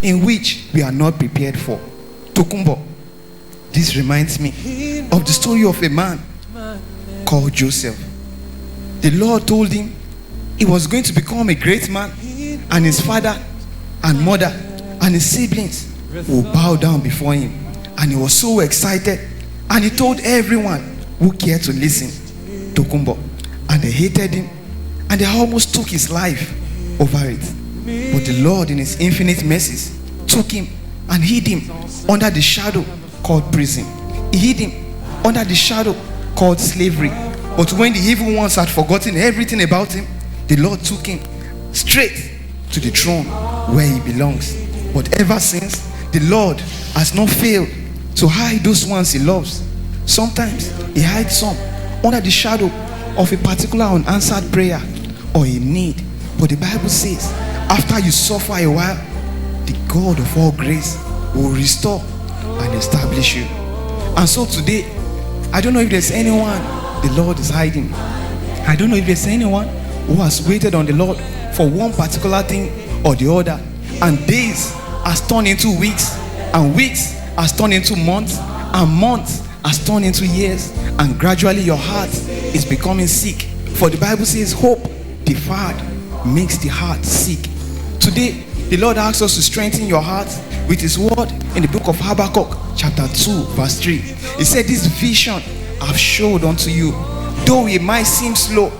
in which we are not prepared for. Tokumbo. This reminds me of the story of a man called Joseph. The Lord told him he was going to become a great man, and his father and mother and his siblings will bow down before him. And he was so excited, and he told everyone who cared to listen, Tokumbo, and they hated him, and they almost took his life over it. But the Lord in his infinite mercies took him and hid him under the shadow called prison. He hid him under the shadow called slavery. But when the evil ones had forgotten everything about him, the Lord took him straight to the throne where he belongs. But ever since, the Lord has not failed to hide those ones he loves. Sometimes he hides some under the shadow of a particular unanswered prayer or a need. But the Bible says, after you suffer a while, the God of all grace will restore and establish you. And so today, I don't know if there's anyone the Lord is hiding. I don't know if there's anyone who has waited on the Lord for one particular thing or the other, and days has turned into weeks, and weeks has turned into months, and months has turned into years, and gradually your heart is becoming sick. For the Bible says, hope deferred makes the heart sick. Today, the Lord asks us to strengthen your heart with his word in the book of Habakkuk chapter 2 verse 3. He said, this vision I've showed unto you, though it might seem slow,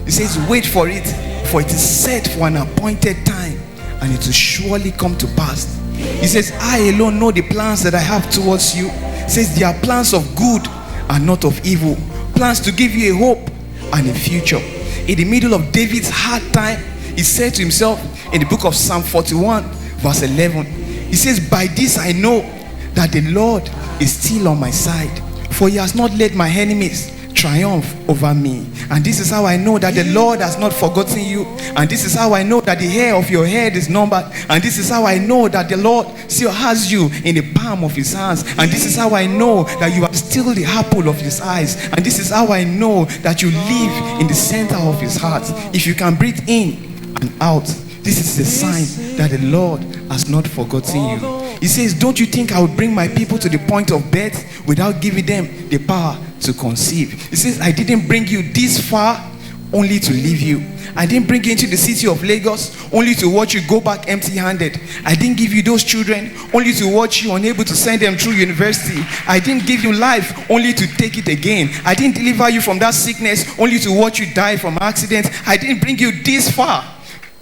he says, wait for it, for it is set for an appointed time, and it will surely come to pass. He says, I alone know the plans that I have towards you. He says, they are plans of good and not of evil, plans to give you a hope and a future. In the middle of David's hard time, he said to himself in the book of Psalm 41 verse 11, he says, by this I know that the Lord is still on my side, for he has not let my enemies triumph over me. And this is how I know that the Lord has not forgotten you. And this is how I know that the hair of your head is numbered. And this is how I know that the Lord still has you in the palm of his hands. And this is how I know that you are still the apple of his eyes. And this is how I know that you live in the center of his heart. If you can breathe in and out, this is a sign that the Lord has not forgotten you. He says, don't you think I would bring my people to the point of death without giving them the power to conceive? He says, I didn't bring you this far only to leave you. I didn't bring you into the city of Lagos only to watch you go back empty-handed. I didn't give you those children only to watch you unable to send them through university. I didn't give you life only to take it again. I didn't deliver you from that sickness only to watch you die from accident. I didn't bring you this far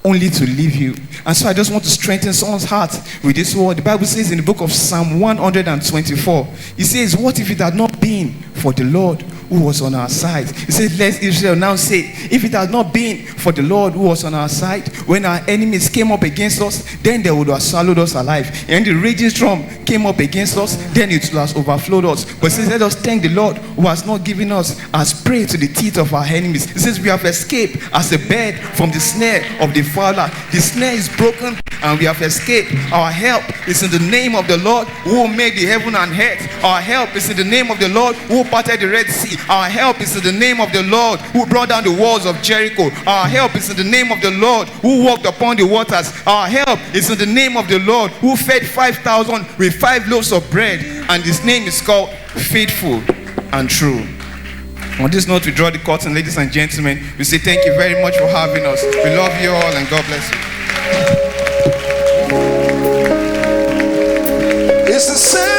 only to leave you. And so I just want to strengthen someone's heart with this word. The Bible says in the book of Psalm 124, it says, what if it had not been for the Lord who was on our side? It says, let Israel now say, if it had not been for the Lord who was on our side, when our enemies came up against us, then they would have swallowed us alive. And the raging storm came up against us, then it would have overflowed us. But it says, let us thank the Lord who has not given us as prey to the teeth of our enemies. It says, we have escaped as a bird from the snare of the fowler. The snare is broken and we have escaped. Our help is in the name of the Lord who made the heaven and earth. Our help is in the name of the Lord who parted the Red Sea. Our help is in the name of the Lord who brought down the walls of Jericho. Our help is in the name of the Lord who walked upon the waters. Our help is in the name of the Lord who fed 5,000 with 5 loaves of bread. And his name is called Faithful and True. On this note, we draw the curtain, ladies and gentlemen. We say thank you very much for having us. We love you all and God bless you. It's the same.